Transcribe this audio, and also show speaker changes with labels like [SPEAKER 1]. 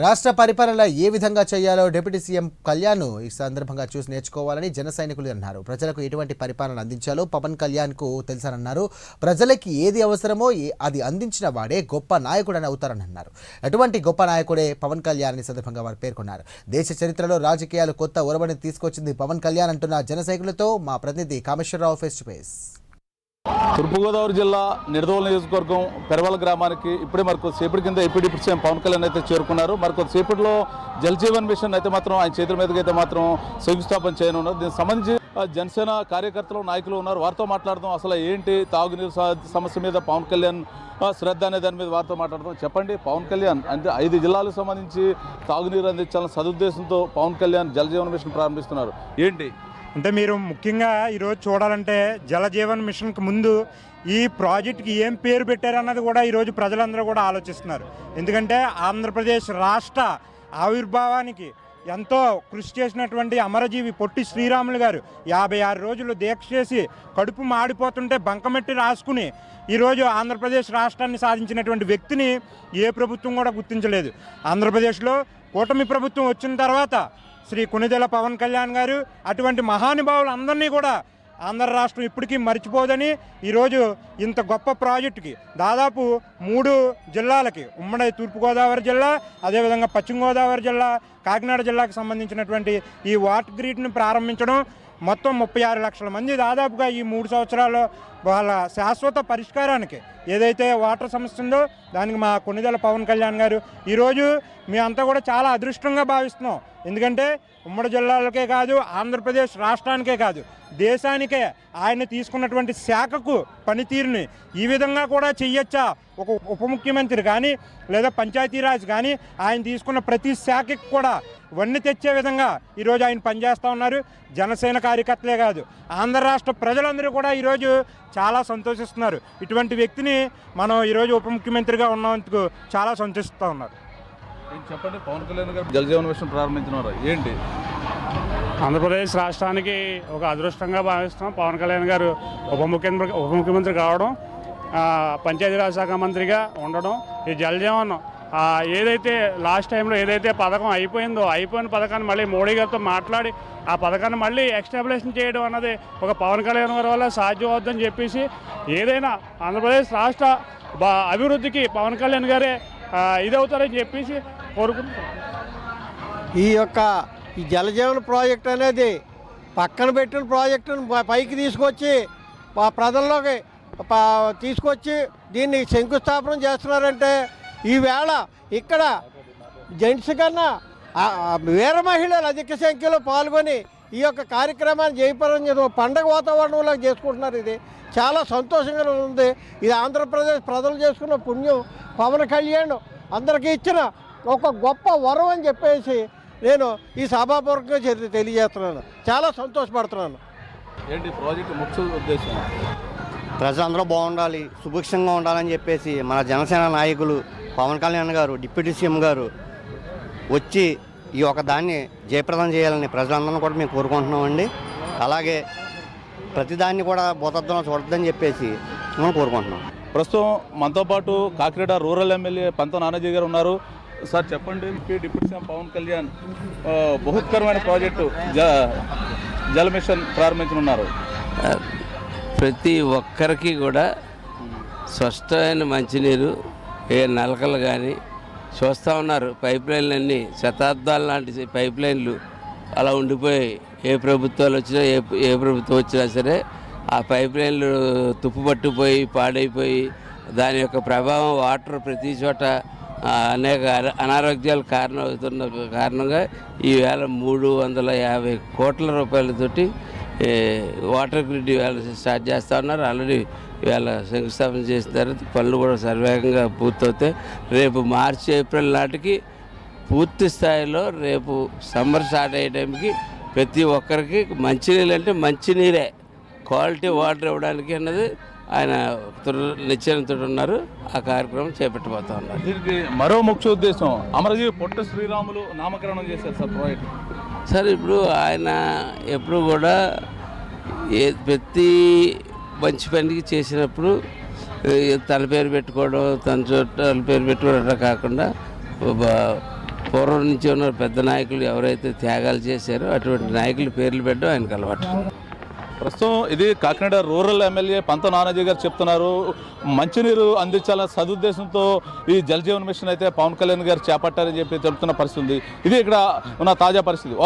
[SPEAKER 1] రాష్ట్ర పరిపాలన ఏ విధంగా చేయాలో డిప్యూటీ సీఎం కళ్యాణ్ ఈ సందర్భంగా చూసి నేర్చుకోవాలని జన సైనికులు అన్నారు. ప్రజలకు ఎటువంటి పరిపాలన అందించాలో పవన్ కళ్యాణ్కు తెలుసన్నారు. ప్రజలకి ఏది అవసరమో అది అందించిన వాడే గొప్ప నాయకుడని అవుతారని అన్నారు. అటువంటి గొప్ప నాయకుడే పవన్ కళ్యాణ్ ఈ సందర్భంగా వారు పేర్కొన్నారు. దేశ చరిత్రలో రాజకీయాలు కొత్త ఒరవడిని తీసుకొచ్చింది పవన్ కళ్యాణ్ అంటున్న జన సైనికులతో మా ప్రతినిధి కామేశ్వరరావు ఫేస్ టు ఫేస్.
[SPEAKER 2] తూర్పుగోదావరి జిల్లా నిడదవోలు నియోజకవర్గం పెరవల గ్రామానికి ఇప్పుడే మరికొద్దిసేపటి కింద డిప్యూటీ సీఎం పవన్ కళ్యాణ్ అయితే చేరుకున్నారు. మరికొద్దిసేపటిలో జల్ జీవన్ మిషన్ అయితే మాత్రం ఆయన చేతుల మీదకి అయితే మాత్రం శంకుస్థాపన చేయనున్నారు. దీనికి సంబంధించి జనసేన కార్యకర్తలు నాయకులు ఉన్నారు. వారితో మాట్లాడదాం. అసలు ఏంటి తాగునీరు సమస్య మీద పవన్ కళ్యాణ్ శ్రద్ధ అనే దాని మీద వారితో మాట్లాడదాం. చెప్పండి, పవన్ కళ్యాణ్ అంటే 5 జిల్లాలకు సంబంధించి తాగునీరు అందించాలని సదుద్దేశంతో పవన్ కళ్యాణ్ జల్ జీవన్ మిషన్ ప్రారంభిస్తున్నారు. ఏంటి
[SPEAKER 3] అంటే మీరు ముఖ్యంగా ఈరోజు చూడాలంటే జలజీవన్ మిషన్కి ముందు ఈ ప్రాజెక్టుకి ఏం పేరు పెట్టారన్నది కూడా ఈరోజు ప్రజలందరూ కూడా ఆలోచిస్తున్నారు. ఎందుకంటే ఆంధ్రప్రదేశ్ రాష్ట్ర ఆవిర్భావానికి ఎంతో కృషి చేసినటువంటి అమరజీవి పొట్టి శ్రీరాములు గారు 56 రోజులు దీక్ష చేసి కడుపు మాడిపోతుంటే బంకమెట్టి రాసుకుని ఈరోజు ఆంధ్రప్రదేశ్ రాష్ట్రాన్ని సాధించినటువంటి వ్యక్తిని ఏ ప్రభుత్వం కూడా గుర్తించలేదు. ఆంధ్రప్రదేశ్లో కూటమి ప్రభుత్వం వచ్చిన తర్వాత శ్రీ కొణిదెల పవన్ కళ్యాణ్ గారు అటువంటి మహానుభావులు అందరినీ కూడా ఆంధ్ర రాష్ట్రం ఇప్పటికీ మర్చిపోదని ఈరోజు ఇంత గొప్ప ప్రాజెక్టుకి దాదాపు 3 జిల్లాలకి ఉమ్మడి తూర్పుగోదావరి జిల్లా, అదేవిధంగా పశ్చిమ గోదావరి జిల్లా, కాకినాడ జిల్లాకు సంబంధించినటువంటి ఈ వాటర్ గ్రిడ్ని ప్రారంభించడం, మొత్తం 36 లక్షల మంది దాదాపుగా ఈ 3 సంవత్సరాల్లో వాళ్ళ శాశ్వత పరిష్కారానికి ఏదైతే వాటర్ సమస్య ఉందో దానికి మా కొణిదెల పవన్ కళ్యాణ్ గారు ఈరోజు మీ అంతా కూడా చాలా అదృష్టంగా భావిస్తున్నాం. ఎందుకంటే ఉమ్మడి జిల్లాలకే కాదు, ఆంధ్రప్రదేశ్ రాష్ట్రానికే కాదు, దేశానికే ఆయన తీసుకున్నటువంటి శాఖకు పనితీరుని ఈ విధంగా కూడా చెయ్యొచ్చా ఒక ఉప ముఖ్యమంత్రి కానీ లేదా పంచాయతీరాజ్ కానీ ఆయన తీసుకున్న ప్రతి శాఖకి కూడా వన్నె తెచ్చే విధంగా ఈరోజు ఆయన పనిచేస్తూ ఉన్నారు. జనసేన కార్యకర్తలే కాదు, ఆంధ్ర రాష్ట్ర ప్రజలందరూ కూడా ఈరోజు చాలా సంతోషిస్తున్నారు. ఇటువంటి వ్యక్తిని మనం ఈరోజు ఉప ముఖ్యమంత్రిగా ఉన్నందుకు చాలా సంతోషిస్తూ ఉన్నారు.
[SPEAKER 2] చెప్పండి, పవన్ కళ్యాణ్ గారు జల్ జీవన్ మిషన్ ప్రారంభించినారు. ఏంటి
[SPEAKER 4] ఆంధ్రప్రదేశ్ రాష్ట్రానికి ఒక అదృష్టంగా భావిస్తాం. పవన్ కళ్యాణ్ గారు ఉప ముఖ్యమంత్రి కావడం, పంచాయతీరాజ్ శాఖ మంత్రిగా ఉండడం, ఈ జల్ జీవన్ ఏదైతే లాస్ట్ టైంలో ఏదైతే పథకం అయిపోయిన పథకాన్ని మళ్ళీ మోడీ గారితో మాట్లాడి ఆ పథకాన్ని మళ్ళీ ఎస్టాబ్లిష్ చేయడం అన్నది ఒక పవన్ కళ్యాణ్ గారి వల్ల సాధ్యం అవుతుందని చెప్పేసి ఏదైనా ఆంధ్రప్రదేశ్ రాష్ట్ర అభివృద్ధికి పవన్ కళ్యాణ్ గారే ఇదవుతారని చెప్పేసి కోరుకుంటున్నాం.
[SPEAKER 5] ఈ జలజీవన ప్రాజెక్ట్ అనేది పక్కన పెట్టిన ప్రాజెక్టును పైకి తీసుకొచ్చి ప్రజల్లోకి తీసుకొచ్చి దీన్ని శంకుస్థాపన చేస్తున్నారంటే ఈవేళ ఇక్కడ జెంట్స్ కన్నా వీర మహిళలు అధిక సంఖ్యలో పాల్గొని ఈ యొక్క కార్యక్రమాన్ని జయప్రదం చేసి పండగ వాతావరణంలో చేసుకుంటున్నారు. ఇది చాలా సంతోషంగా ఉంది. ఇది ఆంధ్రప్రదేశ్ ప్రజలు చేసుకున్న పుణ్యం. పవన్ కళ్యాణ్ అందరికీ ఇచ్చిన ఒక గొప్ప వరం అని చెప్పేసి నేను ఈ సభాపూర్వకంగా తెలియజేస్తున్నాను. చాలా సంతోషపడుతున్నాను.
[SPEAKER 2] ఏంటి ప్రాజెక్టు ముఖ్య ఉద్దేశం?
[SPEAKER 6] ప్రజలందరూ బాగుండాలి, సుభిక్షంగా ఉండాలని చెప్పేసి మన జనసేన నాయకులు పవన్ కళ్యాణ్ గారు డిప్యూటీ సీఎం గారు వచ్చి ఈ ఒక దాన్ని జయప్రదం చేయాలని ప్రజలందరూ కూడా మేము కోరుకుంటున్నామండి. అలాగే ప్రతిదాన్ని కూడా భూతద్దంలో చూడొద్దని చెప్పేసి మనం కోరుకుంటున్నాం.
[SPEAKER 2] ప్రస్తుతం మనతో పాటు కాకినాడ రూరల్ ఎమ్మెల్యే పంత నానాజీ గారు ఉన్నారు. సార్ చెప్పండి, డిప్యూటీ సీఎం పవన్ కళ్యాణ్ బహుత్కరమైన ప్రాజెక్టు జల మిషన్ ప్రారంభించనున్నారు.
[SPEAKER 7] ప్రతి ఒక్కరికి కూడా స్వచ్ఛమైన మంచినీరు, ఏ నలకలు కానీ చూస్తూ ఉన్నారు. పైప్ లైన్లు అన్నీ శతాబ్దాల లాంటి పైప్ లైన్లు అలా ఉండిపోయాయి. ఏ ప్రభుత్వాలు వచ్చినా ఏ ప్రభుత్వం వచ్చినా సరే ఆ పైప్ లైన్లు తుప్పుపట్టుపోయి పాడైపోయి దాని యొక్క ప్రభావం వాటర్ ప్రతి చోట అనేక అనారోగ్యాలు కారణమవుతున్న కారణంగా ఈవేళ 350 కోట్ల రూపాయలతోటి వాటర్ గ్రిడ్ ఇవాళ స్టార్ట్ చేస్తూ ఉన్నారు. ఆల్రెడీ ఇవాళ శంకుస్థాపన చేసిన తర్వాత పనులు కూడా సర్వేగంగా పూర్తవుతాయి. రేపు మార్చి ఏప్రిల్ నాటికి పూర్తి స్థాయిలో రేపు సమ్మర్ స్టార్ట్ అయ్యే టైంకి ప్రతి ఒక్కరికి మంచినీళ్ళు అంటే మంచినీరే, క్వాలిటీ వాటర్ ఇవ్వడానికి అన్నది ఆయన నిశ్చయంతో ఉన్నారు. ఆ కార్యక్రమం చేపట్టబోతూ ఉన్నారు.
[SPEAKER 2] దీనికి మరో ముఖ్య ఉద్దేశం అమరజీవి పొట్టి శ్రీరాములు నామకరణం చేశారు సార్ ప్రాజెక్ట్.
[SPEAKER 7] సార్ ఇప్పుడు ఆయన ఎప్పుడు కూడా ప్రతి మంచి పనికి చేసినప్పుడు తన పేరు పెట్టుకోవడం, తన చుట్టాల పేరు పెట్టుకోవడం కాకుండా పూర్వం నుంచి ఉన్న పెద్ద నాయకులు ఎవరైతే త్యాగాలు చేశారో అటువంటి నాయకుల పేర్లు పెట్టడం ఆయనకు అలవాటు.
[SPEAKER 2] ప్రస్తుతం ఇది కాకినాడ రూరల్ ఎమ్మెల్యే పంత నానాజీ గారు చెప్తున్నారు. మంచినీరు అందించాలన్న సదుద్దేశంతో ఈ జల్ జీవన్ మిషన్ అయితే పవన్ కళ్యాణ్ గారు చేపట్టారని చెప్పి తెలుపుతున్న పరిస్థితి ఉంది. ఇది ఇక్కడ ఉన్న తాజా పరిస్థితి.